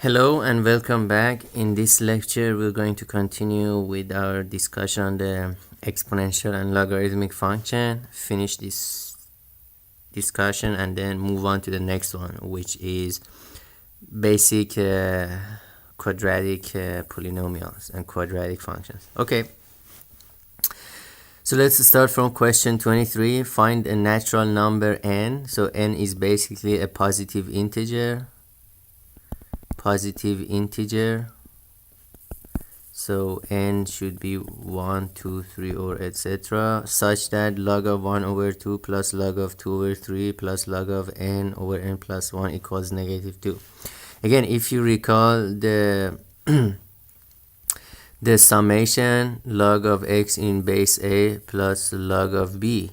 Hello and welcome back. In this lecture, we're going to continue with our discussion on the exponential and logarithmic function, finish this discussion, and then move on to the next one, which is basic quadratic polynomials and quadratic functions. Okay, so let's start from question 23. Find a natural number n. So n is basically a positive integer. So n should be 1, 2, 3, or etc. such that log of 1 over 2 plus log of 2 over 3 plus log of n over n plus 1 equals negative 2. Again, if you recall the the summation log of x in base a plus log of y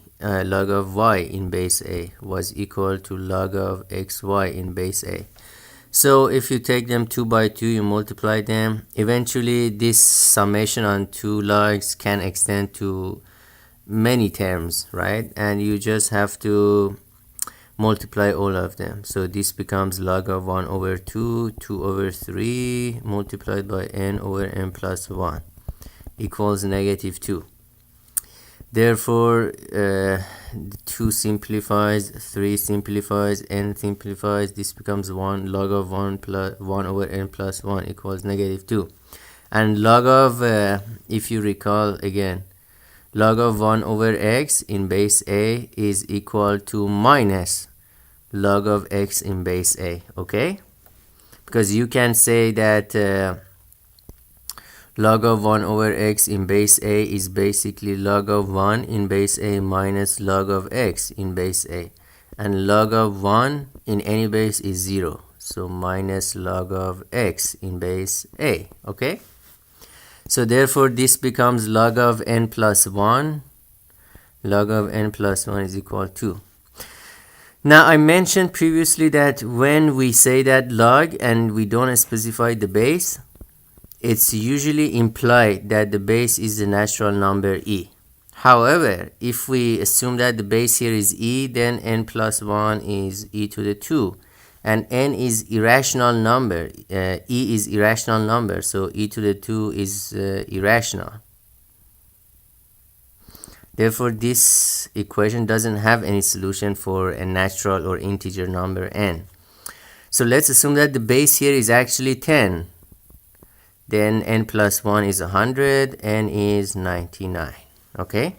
in base a was equal to log of xy in base a. So if you take them 2 by 2, you multiply them, eventually this summation on two logs can extend to many terms, right? And you just have to multiply all of them. So this becomes log of 1 over 2, 2 over 3 multiplied by n over n plus 1 equals negative 2. Therefore, 2 simplifies, 3 simplifies, n simplifies. This becomes 1 log of 1 plus 1 over n plus 1 equals negative 2. And log of, if you recall again, log of 1 over x in base a is equal to minus log of x in base a, okay? Because you can say that log of 1 over x in base a is basically log of 1 in base a minus log of x in base a. And log of 1 in any base is 0. So minus log of x in base a, okay? So therefore this becomes log of n plus 1. Log of n plus 1 is equal to 2. Now I mentioned previously that when we say that log and we don't specify the base, it's usually implied that the base is the natural number e. However, if we assume that the base here is e, then n plus 1 is e to the 2. And n is irrational number. E is irrational number, so e to the 2 is irrational. Therefore, this equation doesn't have any solution for a natural or integer number n. So let's assume that the base here is actually 10. Then n plus 1 is 100, n is 99, okay?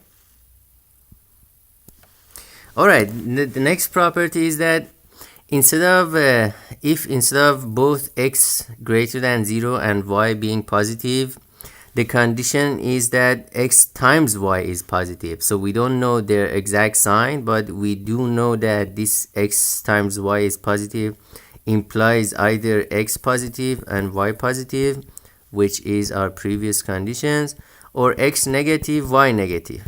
Alright, the next property is that instead of both x greater than 0 and y being positive, the condition is that x times y is positive. So we don't know their exact sign, but we do know that this x times y is positive implies either x positive and y positive, which is our previous conditions, or x negative, y negative.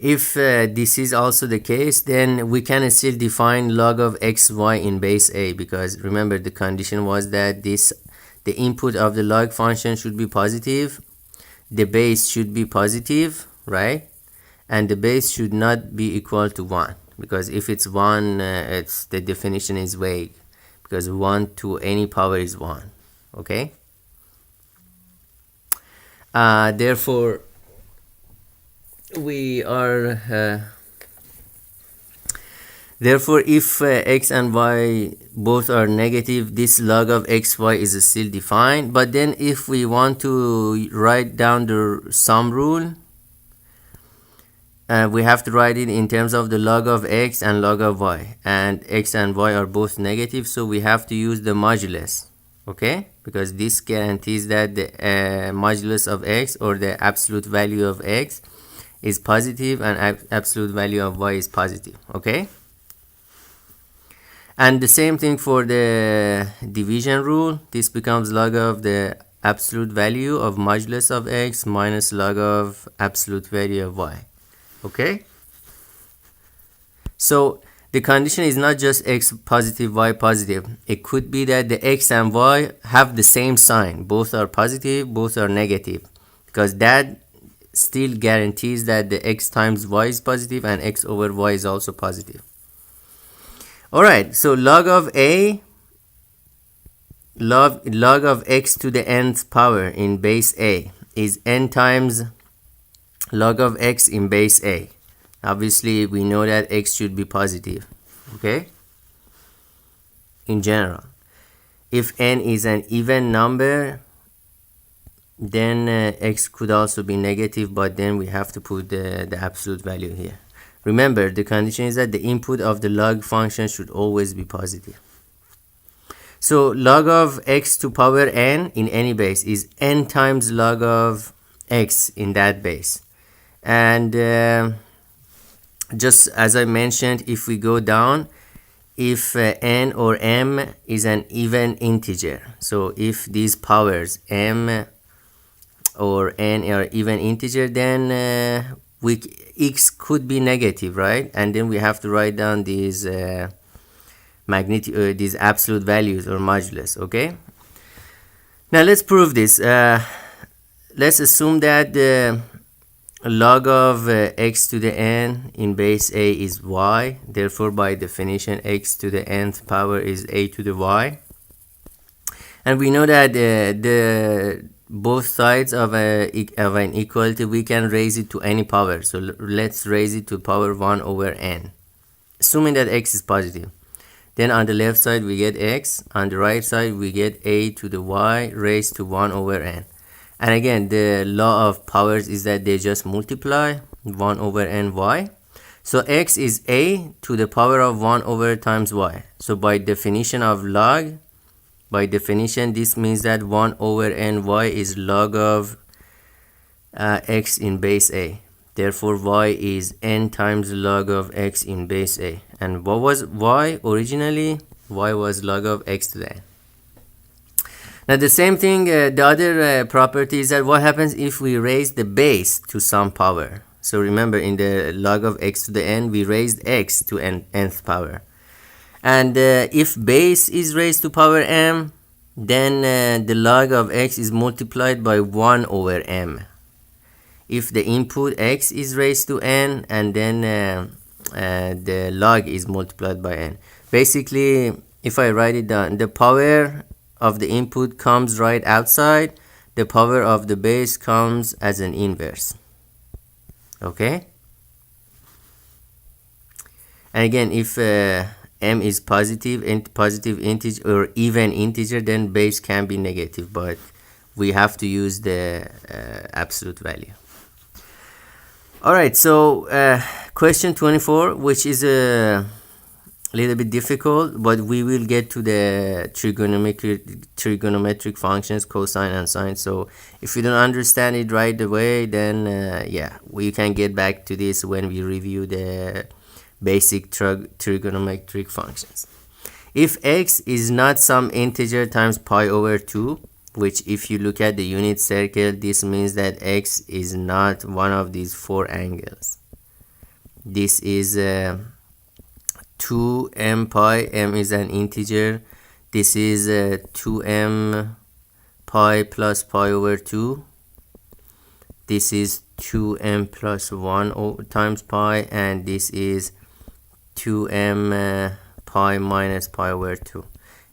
If this is also the case, then we can still define log of xy in base a, because remember the condition was that the input of the log function should be positive, the base should be positive, right? And the base should not be equal to 1, because if it's 1, the definition is vague, because 1 to any power is 1. Okay, therefore we are therefore if x and y both are negative, this log of xy is still defined. But then if we want to write down the sum rule, we have to write it in terms of the log of x and log of y, and x and y are both negative, so we have to use the modulus, okay? Because this guarantees that the modulus of x, or the absolute value of x, is positive and absolute value of y is positive, okay? And the same thing for the division rule. This becomes log of the absolute value of modulus of x minus log of absolute value of y, okay? So the condition is not just x positive, y positive. It could be that the x and y have the same sign. Both are positive, both are negative. Because that still guarantees that the x times y is positive and x over y is also positive. Alright, so log of a log of x to the nth power in base a is n times log of x in base a. Obviously, we know that x should be positive, okay? In general, if n is an even number, then x could also be negative, but then we have to put the absolute value here. Remember, the condition is that the input of the log function should always be positive. So log of x to power n in any base is n times log of x in that base. And just as I mentioned, if we go down, if n or m is an even integer, so if these powers m or n are even integer, then x could be negative, right? And then we have to write down these these absolute values or modulus, okay? Now let's prove this. Let's assume that the log of x to the n in base a is y. Therefore, by definition, x to the nth power is a to the y. And we know that the both sides of an equality, we can raise it to any power. So let's raise it to power 1 over n, assuming that x is positive. Then on the left side, we get x. On the right side, we get a to the y raised to 1 over n. And again, the law of powers is that they just multiply 1 over n y. So x is a to the power of 1 over times y. So by definition of log, by definition, this means that 1 over n y is log of x in base a. Therefore, y is n times log of x in base a. And what was y originally? Y was log of x to the n. Now the same thing, the other property is that what happens if we raise the base to some power. So remember, in the log of x to the n, we raised x to nth power. And if base is raised to power m, then the log of x is multiplied by 1 over m. If the input x is raised to n, and then the log is multiplied by n. Basically, if I write it down, the power of the input comes right outside, the power of the base comes as an inverse. Okay? And again, if m is positive integer or even integer, then base can be negative, but we have to use the absolute value. Alright, so question 24, which is a little bit difficult, but we will get to the trigonometric functions, cosine and sine. So if you don't understand it right away, then yeah, we can get back to this when we review the basic trigonometric functions. If x is not some integer times pi over 2, which if you look at the unit circle, this means that x is not one of these 4 angles. This is 2m pi, m is an integer. This is 2m pi plus pi over 2. This is 2m plus 1 times pi, and this is 2m pi minus pi over 2.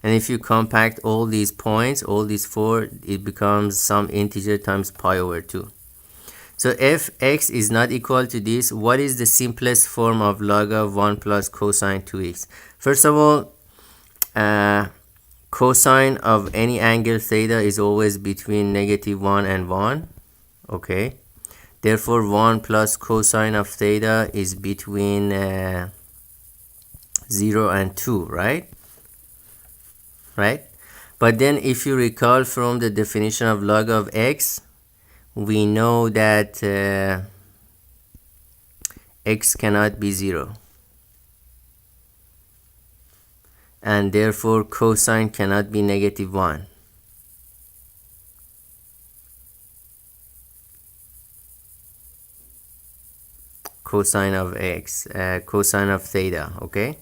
And if you compact all these points, all these 4, it becomes some integer times pi over 2. So if x is not equal to this, what is the simplest form of log of 1 plus cosine 2x? First of all, cosine of any angle theta is always between -1 and 1. Okay. Therefore, 1 plus cosine of theta is between 0 and 2, right? Right? But then if you recall from the definition of log of x, we know that x cannot be 0. And therefore, cosine cannot be -1. Cosine of x, cosine of theta, okay?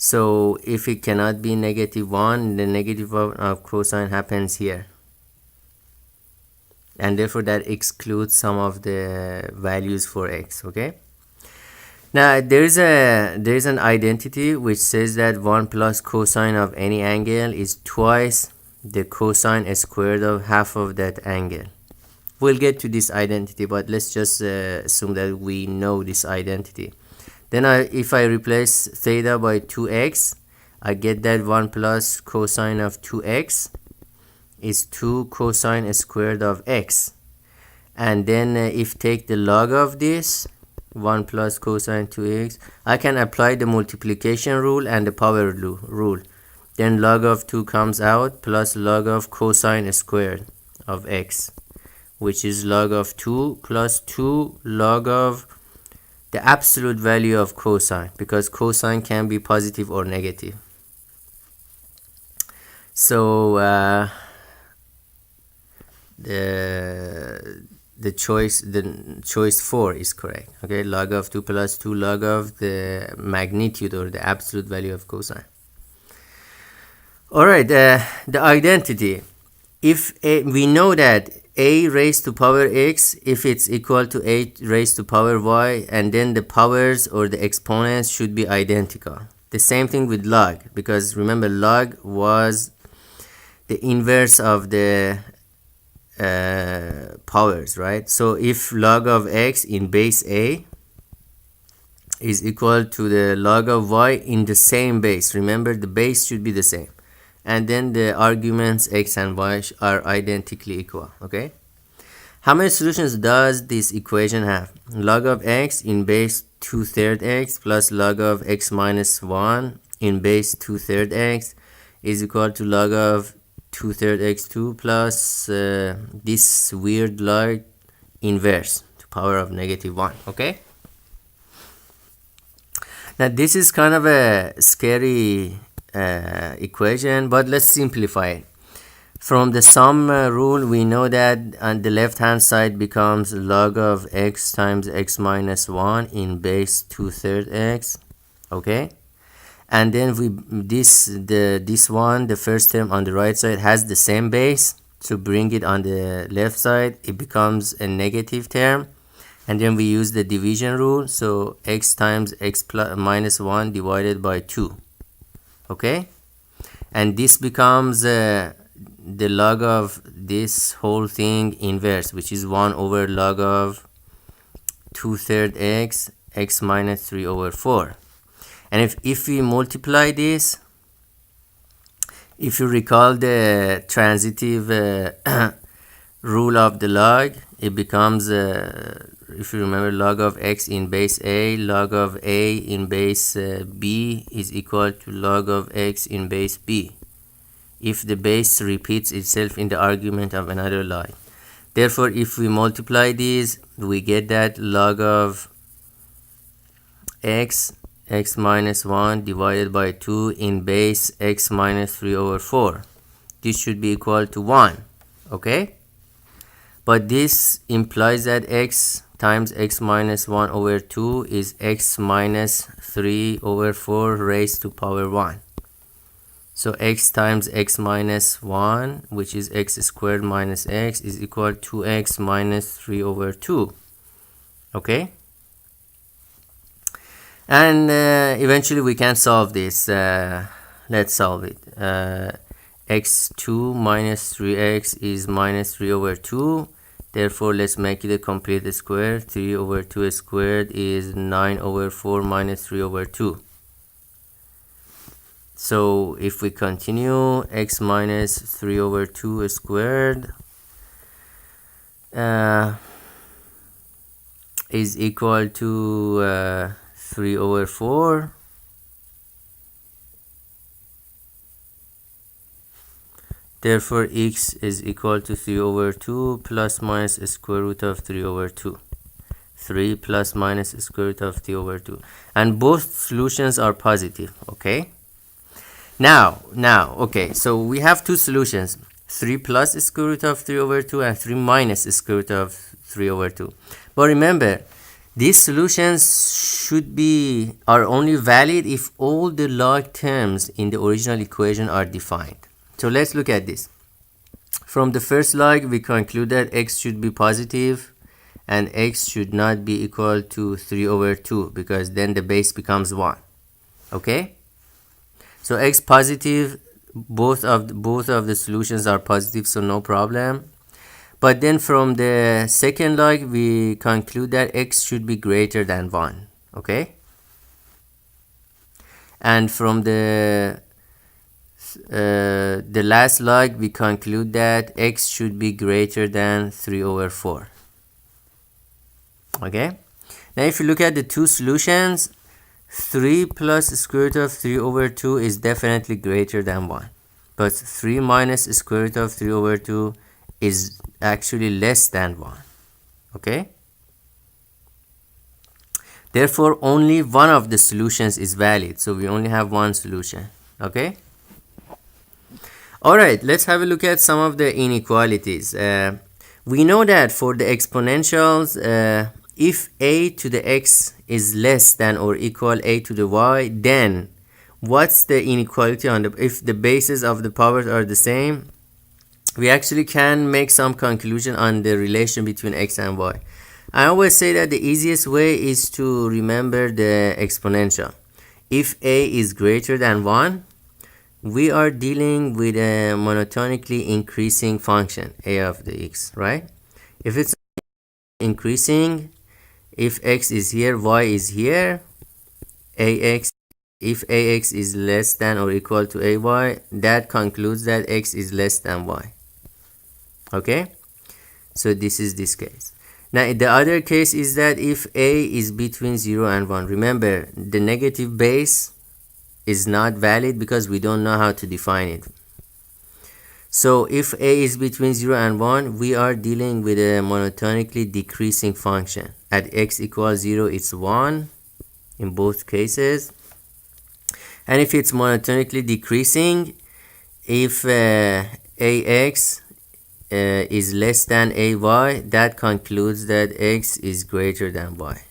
So if it cannot be -1, the negative of cosine happens here. And therefore that excludes some of the values for x, okay? Now there's an identity which says that 1 plus cosine of any angle is twice the cosine squared of half of that angle. We'll get to this identity, but let's just assume that we know this identity. Then if I replace theta by 2x, I get that 1 plus cosine of 2x is 2 cosine squared of x. And then if take the log of this, 1 plus cosine 2x, I can apply the multiplication rule and the power rule. Then log of 2 comes out plus log of cosine squared of x, which is log of 2 plus 2 log of the absolute value of cosine, because cosine can be positive or negative. So the choice 4 is correct. Okay, log of 2 plus 2 log of the magnitude or the absolute value of cosine. All right, the identity. If we know that a raised to power x, if it's equal to a raised to power y, and then the powers or the exponents should be identical. The same thing with log, because remember log was the inverse of the powers, right? So if log of x in base a is equal to the log of y in the same base, remember the base should be the same, and then the arguments x and y are identically equal. Okay, how many solutions does this equation have? Log of x in base 2/3 x plus log of x minus 1 in base 2/3 x is equal to log of 2/3 x2 plus this weird log inverse to power of -1. Okay, now this is kind of a scary equation, but let's simplify it. From the sum rule, we know that on the left hand side becomes log of x times x minus 1 in base 2/3 x. Okay, and then this one, the first term on the right side, has the same base, so bring it on the left side, it becomes a negative term, and then we use the division rule, so x times x minus 1 divided by 2. Okay, and this becomes the log of this whole thing inverse, which is 1 over log of 2/3 x x minus 3 over 4. And if we multiply this, if you recall the transitive rule of the log, it becomes if you remember, log of x in base a, log of a in base b is equal to log of x in base b, if the base repeats itself in the argument of another log. Therefore, if we multiply these, we get that log of x minus 1 divided by 2 in base x minus 3 over 4. This should be equal to 1. Okay, but this implies that x times x minus 1 over 2 is x minus 3 over 4 raised to power 1. So x times x minus 1, which is x squared minus x, is equal to x minus 3 over 2. Okay, and eventually we can solve this. Let's solve it. X2 minus 3x is minus 3 over 2. Therefore, let's make it a complete square. 3 over 2 squared is 9 over 4 minus 3 over 2. So if we continue, x minus 3 over 2 squared is equal to 3 over 4. Therefore, x is equal to 3 over 2 plus minus square root of 3 over 2. 3 plus minus square root of 3 over 2. And both solutions are positive. Okay. Now, okay, so we have two solutions, 3 plus square root of 3 over 2 and 3 minus square root of 3 over 2. But remember, these solutions are only valid if all the log terms in the original equation are defined. So let's look at this. From the first log, we conclude that x should be positive and x should not be equal to 3 over 2 because then the base becomes 1. Okay, so x positive, both of the solutions are positive, so no problem. But then from the second log we conclude that x should be greater than 1. Okay, and from the last log we conclude that x should be greater than 3 over 4. Okay, now if you look at the two solutions, 3 plus square root of 3 over 2 is definitely greater than 1, but 3 minus square root of 3 over 2 is actually less than 1. Okay, therefore only one of the solutions is valid, so we only have one solution. Okay, alright, let's have a look at some of the inequalities. We know that for the exponentials, if a to the x is less than or equal a to the y, then what's the inequality on the, if the bases of the powers are the same, we actually can make some conclusion on the relation between x and y. I always say that the easiest way is to remember the exponential. If a is greater than 1, we are dealing with a monotonically increasing function, a of the x, right? If it's increasing, if x is here, y is here, ax, if ax is less than or equal to ay, that concludes that x is less than y. Okay, so this is this case. Now the other case is that if a is between 0 and 1, remember the negative base is not valid because we don't know how to define it. So if a is between 0 and 1, we are dealing with a monotonically decreasing function. At x equals 0, it's 1 in both cases. And if it's monotonically decreasing, if ax is less than ay, that concludes that x is greater than y.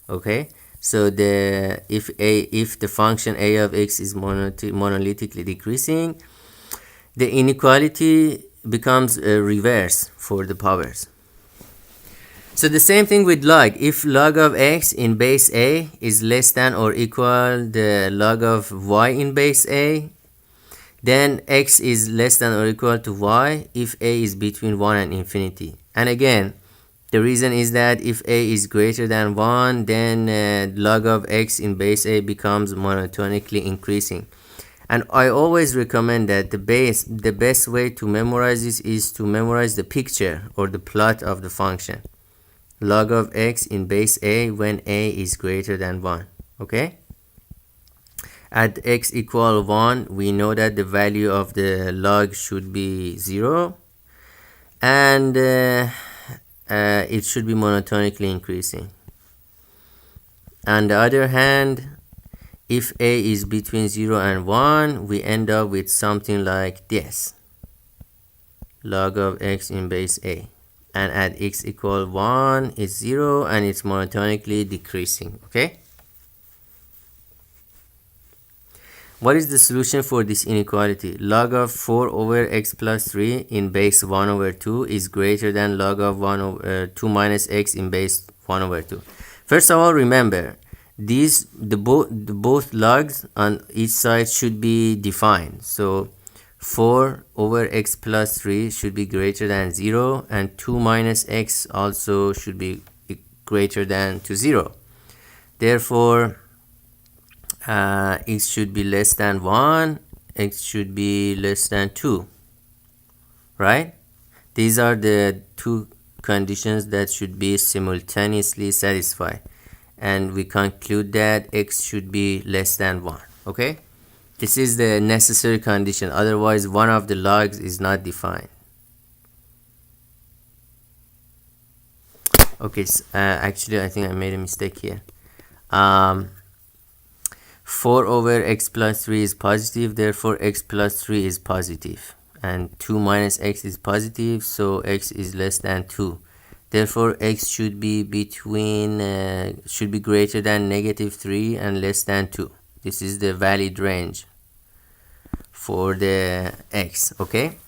Okay, so if the function a of x is monolithically decreasing, the inequality becomes a reverse for the powers. So the same thing with log. If log of x in base a is less than or equal the log of y in base a, then x is less than or equal to y if a is between 1 and infinity. And again, the reason is that if a is greater than 1, then log of x in base a becomes monotonically increasing. And I always recommend that the best way to memorize this is to memorize the picture or the plot of the function. Log of x in base a when a is greater than 1. Okay? At x equal 1, we know that the value of the log should be 0, and it should be monotonically increasing. On the other hand, if a is between 0 and 1, we end up with something like this. Log of x in base a, and at x equal 1 is 0 and it's monotonically decreasing. Okay, what is the solution for this inequality? Log of 4 over x plus 3 in base 1 over 2 is greater than log of 2 minus x in base 1 over 2. First of all, remember both logs on each side should be defined. So 4 over x plus 3 should be greater than 0, and 2 minus x also should be greater than to 0. Therefore x should be less than 1, x should be less than 2, right? These are the two conditions that should be simultaneously satisfied, and we conclude that x should be less than 1. Okay, this is the necessary condition, otherwise one of the logs is not defined. Okay, actually I think I made a mistake here. 4 over x plus 3 is positive, therefore x plus 3 is positive, and 2 minus x is positive, so x is less than 2. Therefore x should be should be greater than -3 and less than 2. This is the valid range for the x. Okay,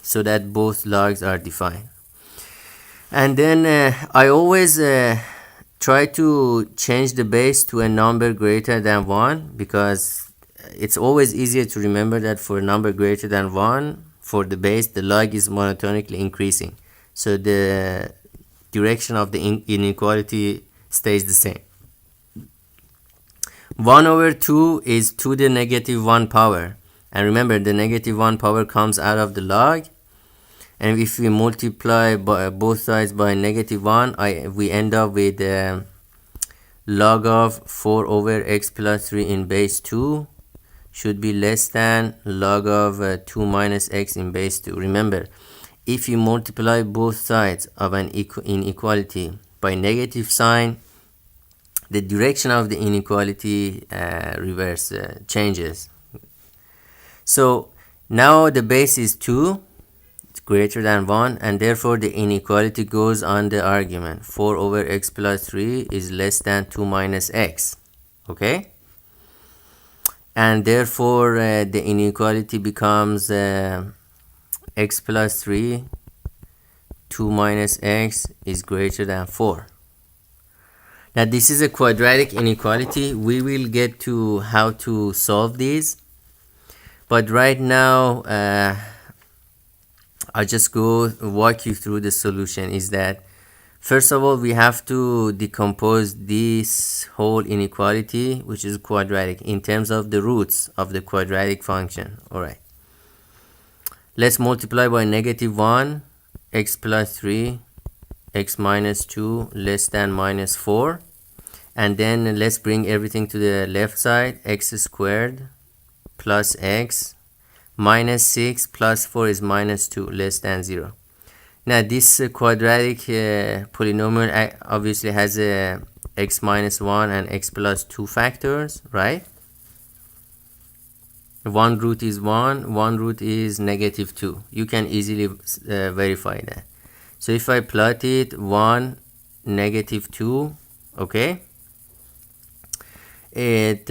so that both logs are defined. And then I always try to change the base to a number greater than 1, because it's always easier to remember that for a number greater than 1, for the base, the log is monotonically increasing. So the direction of the inequality stays the same. 1 over 2 is to the negative 1 power. And remember, the negative 1 power comes out of the log. And if we multiply both sides by negative 1, we end up with log of 4 over x plus 3 in base 2 should be less than log of 2 minus x in base 2. Remember, if you multiply both sides of an inequality by negative sign, the direction of the inequality changes. So now the base is 2, it's greater than 1, and therefore the inequality goes on the argument 4 over x plus 3 is less than 2 minus x. Okay? And therefore the inequality becomes x plus 3, 2 minus x is greater than 4. Now this is a quadratic inequality. We will get to how to solve these, but right now I'll just walk you through the solution. Is that first of all, we have to decompose this whole inequality, which is quadratic, in terms of the roots of the quadratic function. Alright, let's multiply by negative 1, x plus 3, x minus 2 less than minus 4, and then let's bring everything to the left side. X squared plus x minus 6 plus 4 is minus 2 less than 0. Now this quadratic polynomial obviously has a x minus 1 and x plus 2 factors, right? One root is 1, one root is negative 2. You can easily verify that. So if I plot it 1, negative 2, okay, it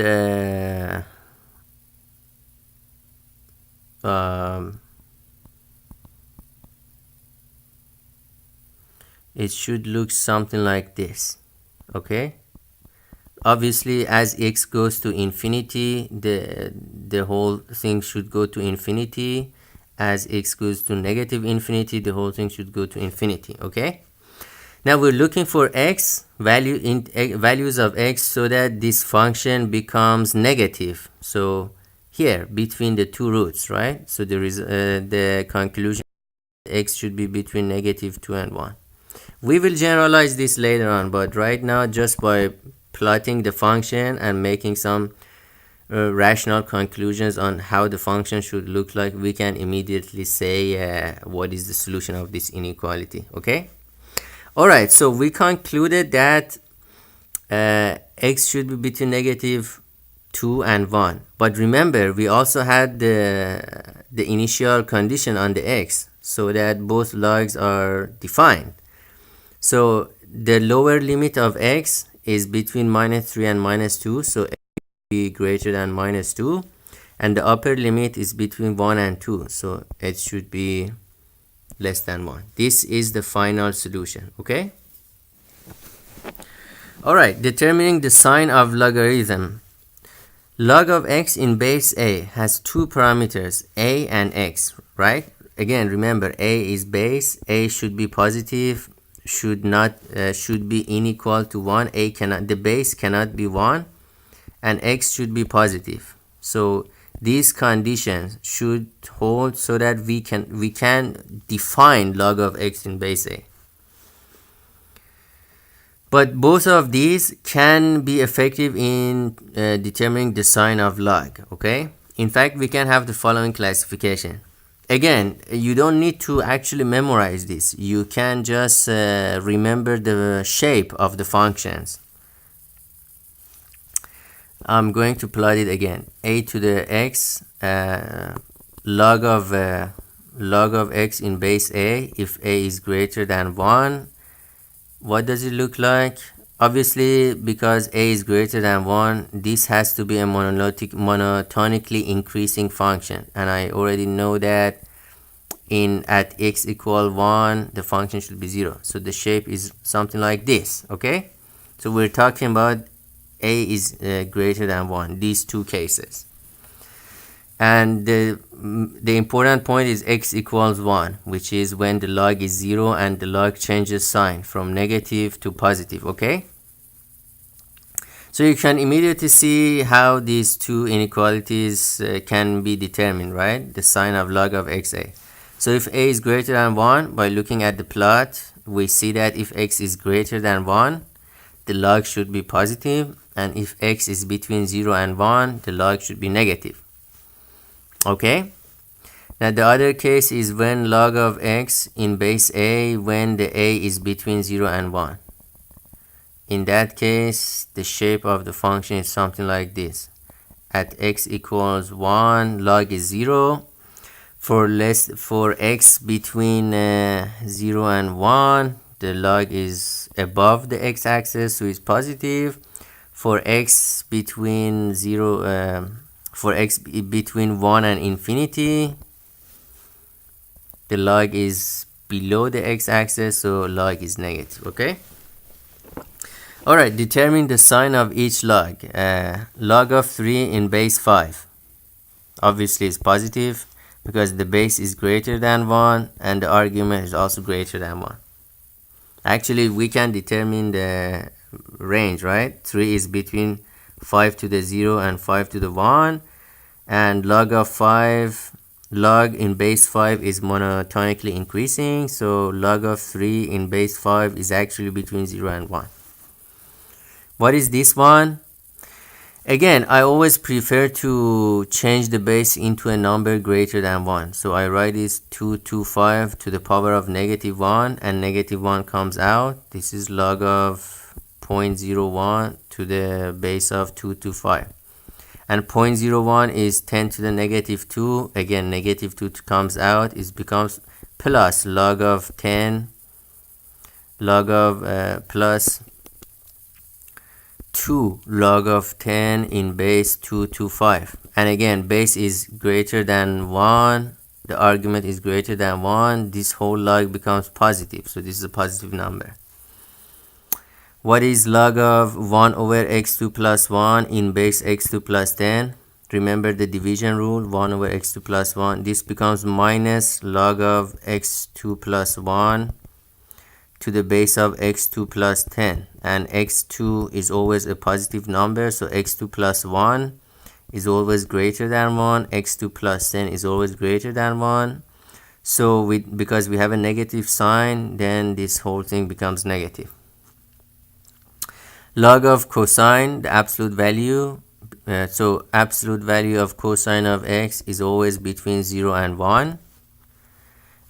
it should look something like this. Okay, obviously as x goes to infinity, the whole thing should go to infinity. As x goes to negative infinity, the whole thing should go to infinity. Okay, now we're looking for values of x so that this function becomes negative. So here between the two roots, right? So there is the conclusion x should be between negative 2 and 1. We will generalize this later on, but right now, just by plotting the function and making some rational conclusions on how the function should look like, we can immediately say what is the solution of this inequality. Okay, all right, so we concluded that x should be between negative 2 and 1, but remember we also had the initial condition on the x, so that both logs are defined. So the lower limit of x is between minus 3 and minus 2, so x should be greater than minus 2, and the upper limit is between 1 and 2, so it should be less than 1. This is the final solution. Okay, all right, determining the sign of logarithm. Log of x in base a has two parameters, a and x, right? Again, remember, a is base, a should be positive, should be unequal to 1. The base cannot be 1, and x should be positive. So these conditions should hold so that we can define log of x in base a. But both of these can be effective in determining the sign of log. Okay, in fact, we can have the following classification. Again, you don't need to actually memorize this. You can just remember the shape of the functions. I'm going to plot it again. A to the x, log of x in base a. If a is greater than 1, what does it look like? Obviously, because a is greater than 1, this has to be a monotonically increasing function, and I already know that at x equal 1, the function should be 0. So the shape is something like this, okay? So we're talking about a is greater than 1, these two cases. And the important point is x equals 1, which is when the log is 0 and the log changes sign from negative to positive, okay? So you can immediately see how these two inequalities can be determined, right? The sign of log of xa. So if a is greater than 1, by looking at the plot, we see that if x is greater than 1, the log should be positive, and if x is between 0 and 1, the log should be negative. Okay? Now the other case is when log of x in base a when the a is between 0 and 1. In that case, the shape of the function is something like this. At x equals 1, log is 0. For x between 0 and 1, the log is above the x-axis, so it's positive. For x between between 1 and infinity, the log is below the x-axis, so log is negative, okay? Alright, determine the sign of each log. Log of 3 in base 5 obviously is positive because the base is greater than 1 and the argument is also greater than 1. Actually, we can determine the range, right? 3 is between 5 to the 0 and 5 to the 1, and log of 5, log in base 5 is monotonically increasing, so log of 3 in base 5 is actually between 0 and 1. What is this one? Again, I always prefer to change the base into a number greater than 1. So I write this 225 to the power of negative 1, and negative 1 comes out. This is log of 0.01 to the base of 225. And 0.01 is 10 to the negative 2. Again, negative 2 comes out. It becomes plus log of 10, log of plus 2 log of 10 in base 225. And again, base is greater than 1, the argument is greater than 1, this whole log becomes positive, so this is a positive number. What is log of 1 over x2 plus 1 in base x2 plus 10? Remember the division rule, 1 over x2 plus 1. This becomes minus log of x2 plus 1 to the base of x2 plus 10, and x2 is always a positive number, so x2 plus 1 is always greater than 1, x2 plus 10 is always greater than 1. So because we have a negative sign, then this whole thing becomes negative. Log of cosine, the absolute value, so absolute value of cosine of x is always between 0 and 1.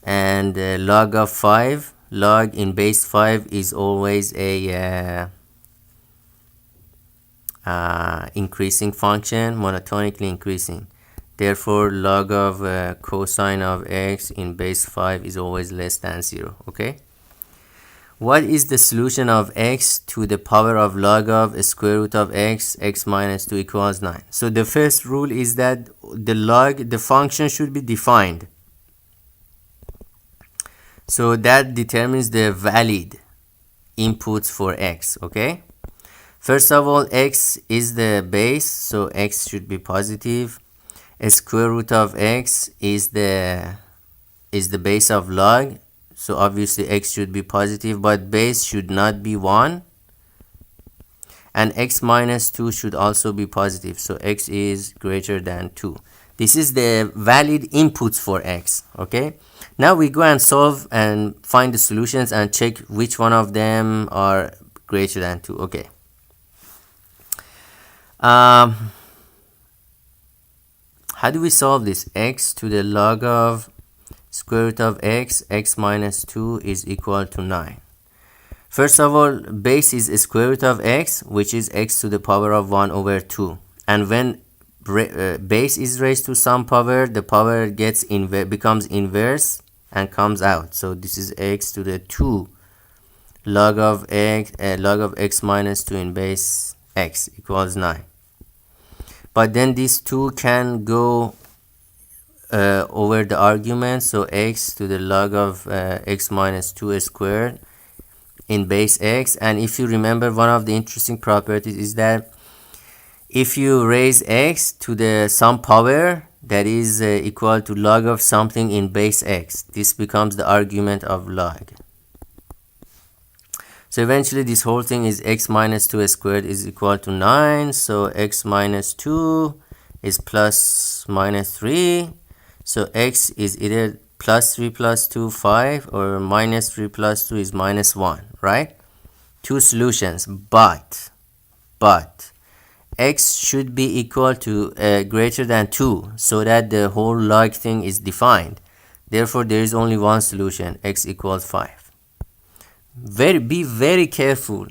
And log of 5, log in base 5 is always a increasing function, monotonically increasing. Therefore, log of cosine of x in base 5 is always less than 0, okay? What is the solution of x to the power of log of square root of x, x minus 2 equals 9? So the first rule is that the function should be defined. So that determines the valid inputs for x, okay? First of all, x is the base, so x should be positive. A square root of x is the base of log, so obviously x should be positive, but base should not be 1. And x minus 2 should also be positive, so x is greater than 2. This is the valid inputs for x, okay? Now we go and solve and find the solutions and check which one of them are greater than 2, okay? How do we solve this? X to the log of square root of x, x minus 2 is equal to 9. First of all, base is square root of x, which is x to the power of 1 over 2. And when base is raised to some power, the power becomes inverse and comes out. So this is x to the 2 log of x minus 2 in base x equals 9. But then these two can go over the argument, so x to the log of x minus 2 squared in base x. And if you remember, one of the interesting properties is that if you raise x to the some power that is equal to log of something in base x, this becomes the argument of log. So eventually this whole thing is x minus 2 squared is equal to 9. So x minus 2 is plus minus 3. So x is either plus 3 plus 2, 5, or minus 3 plus 2 is minus 1, right? Two solutions, but x should be equal to greater than 2 so that the whole log thing is defined. Therefore, there is only one solution, x equals 5. Be very careful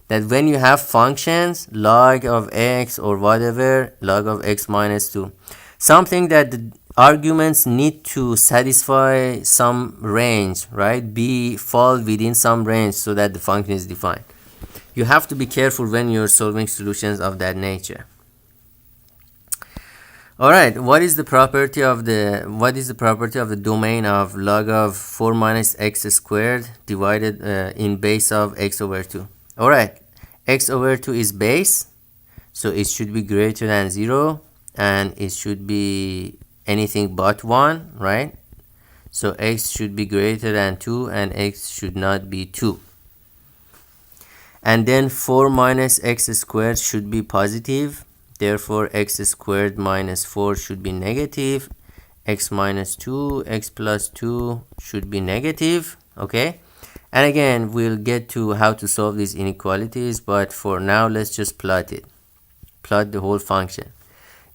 that when you have functions, log of x or whatever, log of x minus 2, something that the arguments need to satisfy some range, right? Fall within some range so that the function is defined. You have to be careful when you're solving solutions of that nature. All right, what is the property of the domain of log of 4 minus x squared divided in base of x over 2? All right, x over 2 is base, so it should be greater than 0, and it should be anything but 1, right? So x should be greater than 2 and x should not be 2. And then 4 minus x squared should be positive. Therefore, x squared minus 4 should be negative. X minus 2, x plus 2 should be negative. Okay. And again, we'll get to how to solve these inequalities. But for now, let's just plot it. Plot the whole function.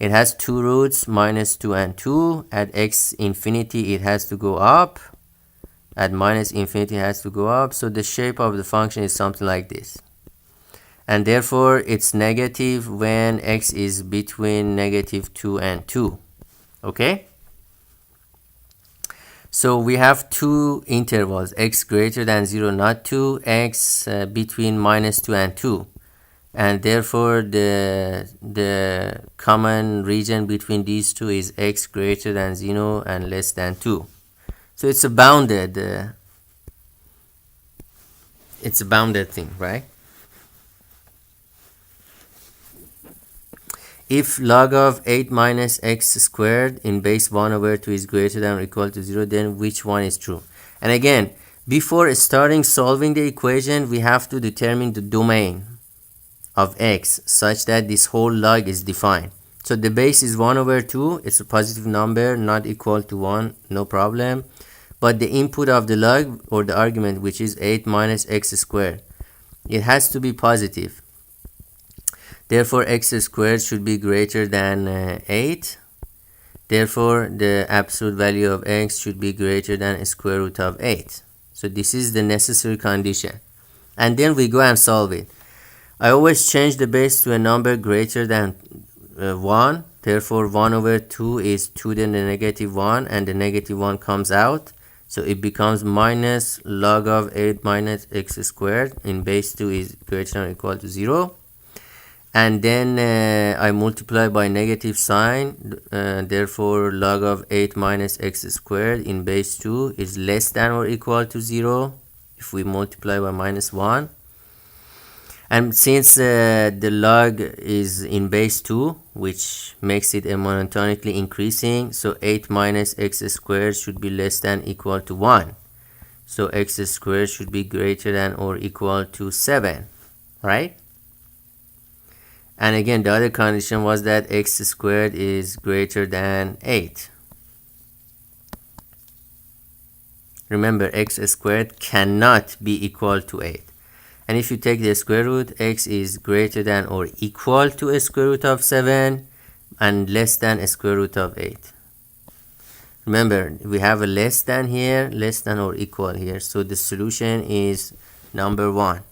It has two roots, minus 2 and 2. At x infinity, it has to go up. At minus infinity, it has to go up. So the shape of the function is something like this. And therefore, it's negative when x is between negative 2 and 2. Okay? So we have two intervals, x greater than 0, not 2, x between minus 2 and 2. And therefore, the common region between these two is x greater than 0 and less than 2. So it's a bounded thing, right? If log of 8 minus x squared in base 1 over 2 is greater than or equal to 0, then which one is true? And again, before starting solving the equation, we have to determine the domain of x such that this whole log is defined. So the base is 1 over 2. It's a positive number, not equal to 1, no problem. But the input of the log or the argument, which is 8 minus x squared, it has to be positive. Therefore, x squared should be greater than 8. Therefore, the absolute value of x should be greater than square root of 8. So this is the necessary condition. And then we go and solve it. I always change the base to a number greater than 1. Therefore, 1 over 2 is 2 then the negative 1, and the negative 1 comes out. So it becomes minus log of 8 minus x squared in base 2 is greater than or equal to 0. And then I multiply by negative sign. Therefore, log of 8 minus x squared in base 2 is less than or equal to 0 if we multiply by minus 1. And since the log is in base 2, which makes it a monotonically increasing, so 8 minus x squared should be less than equal to 1. So x squared should be greater than or equal to 7, right? And again, the other condition was that x squared is greater than 8. Remember, x squared cannot be equal to 8. And if you take the square root, x is greater than or equal to a square root of 7 and less than a square root of 8. Remember, we have a less than here, less than or equal here. So the solution is number 1.